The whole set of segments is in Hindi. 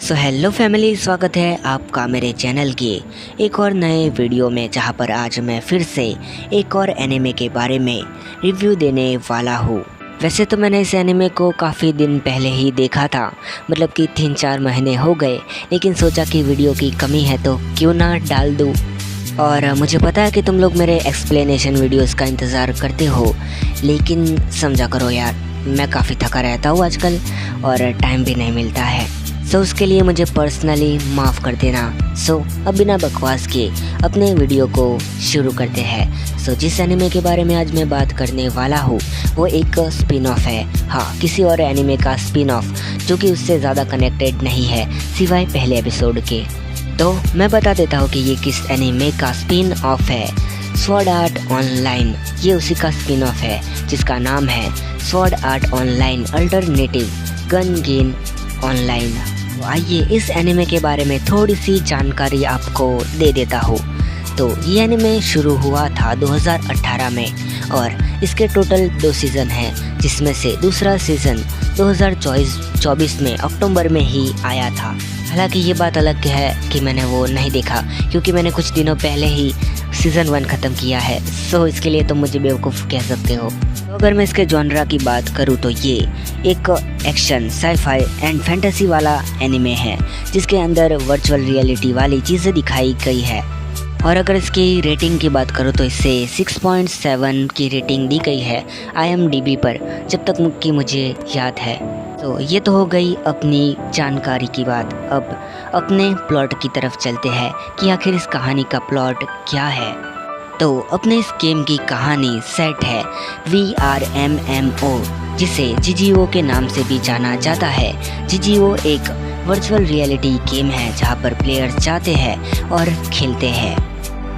सो हेलो फैमिली, स्वागत है आपका मेरे चैनल के एक और नए वीडियो में, जहां पर आज मैं फिर से एक और एनिमे के बारे में रिव्यू देने वाला हूँ। वैसे तो मैंने इस एनिमे को काफ़ी दिन पहले ही देखा था, मतलब कि 3-4 महीने हो गए, लेकिन सोचा कि वीडियो की कमी है तो क्यों ना डाल दूँ। और मुझे पता है कि तुम लोग मेरे एक्सप्लेनेशन वीडियोस का इंतज़ार करते हो, लेकिन समझा करो यार, मैं काफ़ी थका रहता हूँ आजकल और टाइम भी नहीं मिलता है। सो उसके लिए मुझे पर्सनली माफ़ कर देना। सो अब बिना बकवास के अपने वीडियो को शुरू करते हैं। सो जिस एनिमे के बारे में आज मैं बात करने वाला हूँ वो एक स्पिन ऑफ है। हाँ, किसी और एनिमे का स्पिन ऑफ जो कि उससे ज़्यादा कनेक्टेड नहीं है सिवाय पहले एपिसोड के। तो मैं बता देता हूँ कि ये किस एनिमे का स्पिन ऑफ है। स्वॉर्ड आर्ट ऑनलाइन, ये उसी का स्पिन ऑफ है जिसका नाम है sword art online alternative gun game online. तो आइए इस एनिमे के बारे में थोड़ी सी जानकारी आपको दे देता हूँ। तो ये एनिमे शुरू हुआ था 2018 में और इसके टोटल 2 सीज़न हैं, जिसमें से दूसरा सीज़न 2024 में अक्टूबर में ही आया था। हालांकि ये बात अलग है कि मैंने वो नहीं देखा, क्योंकि मैंने कुछ दिनों पहले ही सीज़न 1 ख़त्म किया है। सो इसके लिए तुम मुझे बेवकूफ़ कह सकते हो। तो अगर मैं इसके जॉनरा की बात करूँ तो ये एक एक्शन, साईफाई एंड फैंटेसी वाला एनिमे है, जिसके अंदर वर्चुअल रियलिटी वाली चीज़ें दिखाई गई है। और अगर इसकी रेटिंग की बात करूँ तो इसे 6.7 की रेटिंग दी गई है IMDb पर, जब तक कि मुझे याद है। तो ये तो हो गई अपनी जानकारी की बात। अब अपने प्लॉट की तरफ चलते हैं कि आखिर इस कहानी का प्लॉट क्या है। तो अपने इस गेम की कहानी सेट है VRMMO, जिसे GGO के नाम से भी जाना जाता है। GGO एक वर्चुअल रियलिटी गेम है जहां पर प्लेयर्स जाते हैं और खेलते हैं,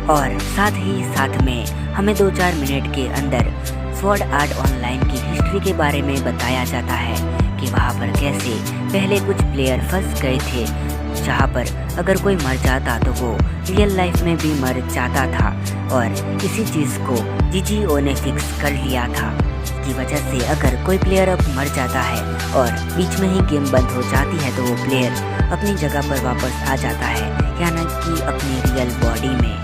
और साथ ही साथ में हमें 2-4 मिनट के अंदर स्वॉर्ड आर्ट ऑनलाइन की हिस्ट्री के बारे में बताया जाता है कि वहां पर कैसे पहले कुछ प्लेयर फंस गए थे, जहां पर अगर कोई मर जाता तो वो रियल लाइफ में भी मर जाता था, और इसी चीज़ को GGO ने फिक्स कर लिया था। की वजह से अगर कोई प्लेयर अब मर जाता है और बीच में ही गेम बंद हो जाती है तो वो प्लेयर अपनी जगह पर वापस आ जाता है, यानी कि अपनी रियल बॉडी में।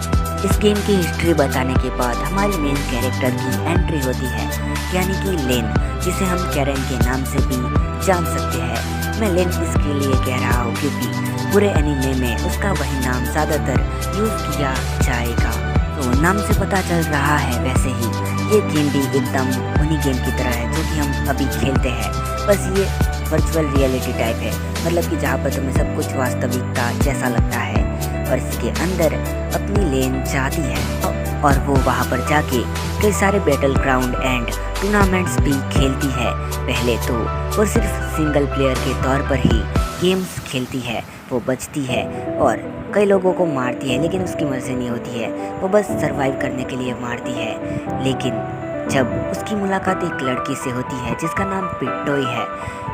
इस गेम की हिस्ट्री बताने के बाद हमारी मेन कैरेक्टर की एंट्री होती है, यानी कि लेन, जिसे हम कैरन के नाम से भी जान सकते हैं। मैं लेन इसके लिए कह रहा हूँ क्योंकि पूरे एनिमे में उसका वही नाम ज़्यादातर यूज़ किया जाएगा। तो नाम से पता चल रहा है, वैसे ही ये गेम भी एकदम उन्हीं गेम की तरह है जो कि हम अभी खेलते हैं, बस ये वर्चुअल रियलिटी टाइप है, मतलब कि जहाँ पर तुम्हें सब कुछ वास्तविकता जैसा लगता है। और इसके अंदर अपनी लेन जाती है और वो वहाँ पर जाके कई सारे बैटल ग्राउंड एंड टूर्नामेंट्स भी खेलती है। पहले तो वो सिर्फ सिंगल प्लेयर के तौर पर ही गेम्स खेलती है, वो बचती है और कई लोगों को मारती है, लेकिन उसकी मर्जी नहीं होती है, वो बस सरवाइव करने के लिए मारती है। लेकिन जब उसकी मुलाकात एक लड़की से होती है जिसका नाम पिटोई है,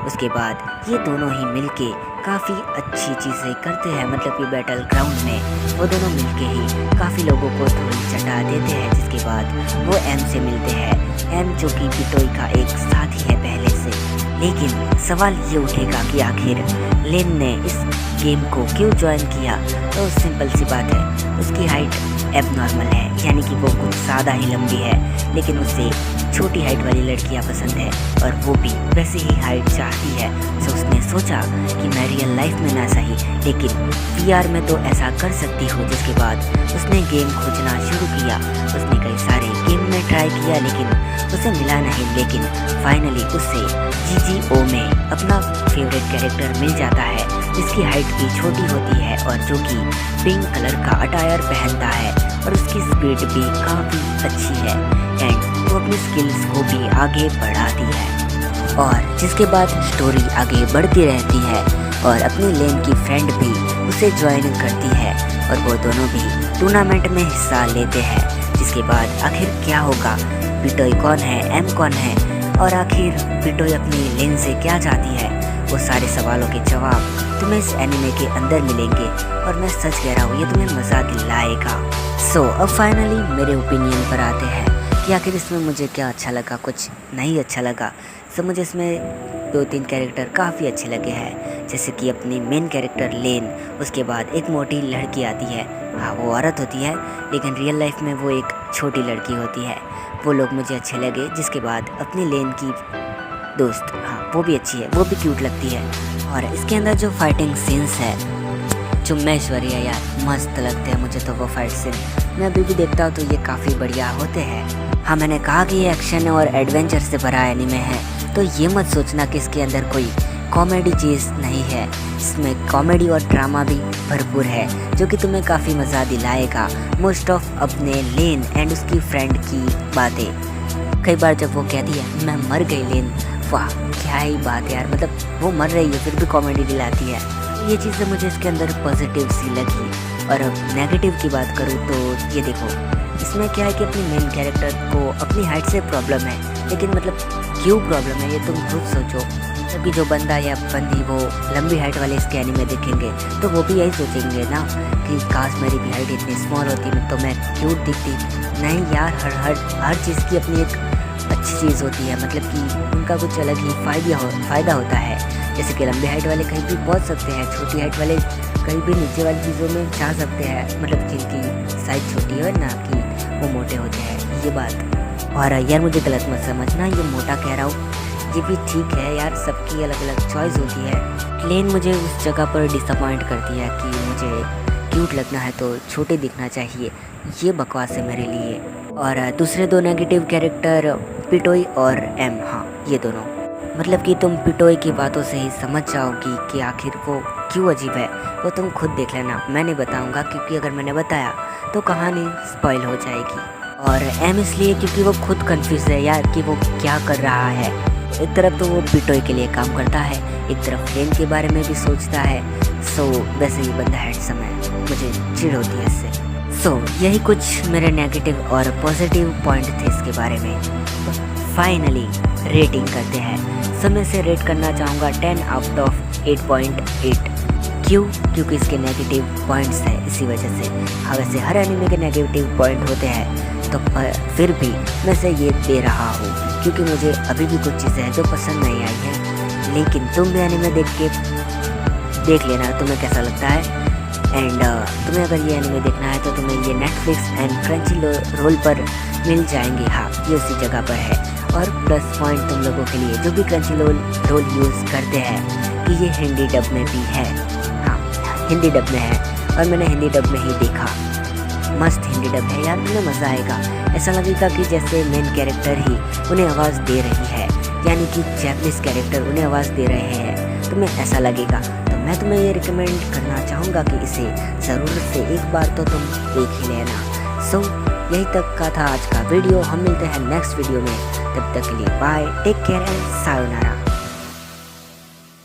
उसके बाद ये दोनों ही मिलके काफ़ी अच्छी चीज़ें करते हैं, मतलब कि बैटल ग्राउंड में वो दोनों मिलके ही काफ़ी लोगों को धूल चटा देते हैं। जिसके बाद वो एम से मिलते हैं, एम जो कि पिटोई का एक साथी है पहले से। लेकिन सवाल ये उठेगा कि आखिर लेन ने इस गेम को क्यों ज्वाइन किया। तो सिंपल सी बात है, उसकी हाइट एबनॉर्मल है, यानी कि वो कुछ ज़्यादा ही लंबी है, लेकिन उसे छोटी हाइट वाली लड़कियां पसंद है और वो भी वैसे ही हाइट चाहती है। तो उसने सोचा कि मैं रियल लाइफ में ना सही लेकिन VR में तो ऐसा कर सकती हूँ। जिसके बाद उसने गेम खोजना शुरू किया। उसने कई सारे गेम में ट्राई किया लेकिन उसे मिला नहीं, लेकिन फाइनली उसे GGO में अपना फेवरेट कैरेक्टर मिल जाता है, जिसकी हाइट भी छोटी होती है और जो कि पिंक कलर का अटायर पहनता है, और उसकी स्पीड भी काफ़ी अच्छी है एंड वो अपनी स्किल्स को भी आगे बढ़ाती है। और जिसके बाद स्टोरी आगे बढ़ती रहती है और अपनी लेन की फ्रेंड भी उसे ज्वाइन करती है और वो दोनों भी टूर्नामेंट में हिस्सा लेते हैं। जिसके बाद आखिर क्या होगा, पिटोई कौन है, एम कौन है, और आखिर पिटोई अपनी लेन से क्या चाहती है, वो सारे सवालों के जवाब तुम्हें इस एनिमे के अंदर मिलेंगे। और मैं सच कह रहा हूँ, ये तुम्हें मज़ा दिलाएगा। सो अब फाइनली मेरे ओपिनियन पर आते हैं कि आखिर इसमें मुझे क्या अच्छा लगा, कुछ नहीं अच्छा लगा। सो मुझे इसमें 2-3 कैरेक्टर काफ़ी अच्छे लगे हैं, जैसे कि अपनी मेन कैरेक्टर लेन, उसके बाद एक मोटी लड़की आती है, हाँ वो औरत होती है लेकिन रियल लाइफ में वो एक छोटी लड़की होती है। वो लोग मुझे अच्छे लगे। जिसके बाद अपनी लेन की दोस्त, हाँ वो भी अच्छी है, वो भी क्यूट लगती है। और इसके अंदर जो फाइटिंग सीन्स है चुम्मेश्वरी है यार, मस्त लगते हैं मुझे तो वो फाइट सीन। मैं अभी भी देखता हूँ तो ये काफ़ी बढ़िया होते हैं। हाँ मैंने कहा कि ये एक्शन और एडवेंचर से भरा एनीमे है, तो ये मत सोचना कि इसके अंदर कोई कॉमेडी चीज़ नहीं है। इसमें कॉमेडी और ड्रामा भी भरपूर है जो कि तुम्हें काफ़ी मज़ा दिलाएगा। मोस्ट ऑफ अपने लेन एंड उसकी फ्रेंड की बातें, कई बार जब वो कहती है मैं मर गई लेन, वाह क्या ही बात है यार, मतलब वो मर रही है फिर भी कॉमेडी दिलाती है। ये चीज़ें मुझे इसके अंदर पॉजिटिव सी लगी। और अब नेगेटिव की बात करूँ तो ये देखो, इसमें क्या है कि अपनी मेन कैरेक्टर को अपनी हाइट से प्रॉब्लम है, लेकिन मतलब क्यों प्रॉब्लम है ये तुम खुद सोचो। क्योंकि जो बंदा या बंदी वो लंबी हाइट वाले इसके एनीमे देखेंगे तो वो भी यही सोचेंगे ना कि काश मेरी भी हाइट इतनी स्मॉल होती तो मैं क्यूट दिखती। नहीं यार, हर चीज़ की अपनी एक अच्छी चीज़ होती है, मतलब कि उनका कुछ अलग ही फ़ायदा होता है। जैसे कि लंबी हाइट वाले कहीं भी पहुंच सकते हैं, छोटी हाइट वाले कहीं भी नीचे वाली चीज़ों में जा सकते हैं, मतलब जिनकी साइज छोटी है ना कि वो मोटे होते हैं, ये बात। और यार मुझे गलत मत समझना, ये मोटा कह रहा हूँ, ये भी ठीक है यार, सबकी अलग अलग चॉइस होती है। लेन मुझे उस जगह पर डिसअपॉइंट करती है कि मुझे क्यूट लगना है तो छोटे दिखना चाहिए, ये बकवास है मेरे लिए। और दूसरे दो नेगेटिव कैरेक्टर पिटोई और एम, हाँ ये दोनों, मतलब कि तुम पिटोई की बातों से ही समझ जाओगी कि आखिर वो क्यों अजीब है, वो तुम खुद देख लेना, मैं नहीं बताऊंगा क्योंकि अगर मैंने बताया तो कहानी स्पॉइल हो जाएगी। और एम इसलिए क्योंकि वो खुद कंफ्यूज है यार कि वो क्या कर रहा है। एक तरफ तो वो पिटोई के लिए काम करता है, एक तरफ लेन के बारे में भी सोचता है। सो वैसे ही बंदा हैंडसम है, मुझे चिढ़ होती है इससे। सो यही कुछ मेरे नेगेटिव और पॉजिटिव पॉइंट थे इसके बारे में। फाइनली रेटिंग करते हैं। सब में से रेट करना चाहूँगा 10 आउट ऑफ 8.8। क्यों? क्योंकि इसके नेगेटिव पॉइंट्स हैं, इसी वजह से। हाँ वैसे हर एनीमे के नेगेटिव पॉइंट होते हैं, तो फिर भी मैं से ये दे रहा हूँ क्योंकि मुझे अभी भी कुछ चीज़ें हैं जो पसंद नहीं आई हैं। लेकिन तुम भी एनीमे देख लेना तुम्हें कैसा लगता है। एंड तुम्हें अगर ये एनीमे देखना है तो तुम्हें ये नेटफ्लिक्स एंड क्रंची रोल पर मिल जाएंगे। हाँ ये उसी जगह पर है। और प्लस पॉइंट तुम लोगों के लिए जो भी क्रंची रोल यूज़ करते हैं कि ये हिंदी डब में भी है। हाँ हिंदी डब में है और मैंने हिंदी डब में ही देखा, मस्त हिंदी डब है यार, तुम्हें मज़ा आएगा। ऐसा लगेगा कि जैसे मेन कैरेक्टर ही उन्हें आवाज़ दे रही है, यानी कि जैपनीज़ कैरेक्टर उन्हें आवाज़ दे रहे हैं, तुम्हें ऐसा लगेगा। तो मैं तुम्हें ये रिकमेंड करना चाहूँगा कि इसे ज़रूर से एक बार तो तुम देख ही लेना। सो यही तक का था आज का वीडियो, हम मिलते हैं नेक्स्ट वीडियो में, तब तक के लिए bye, take care and sayonara.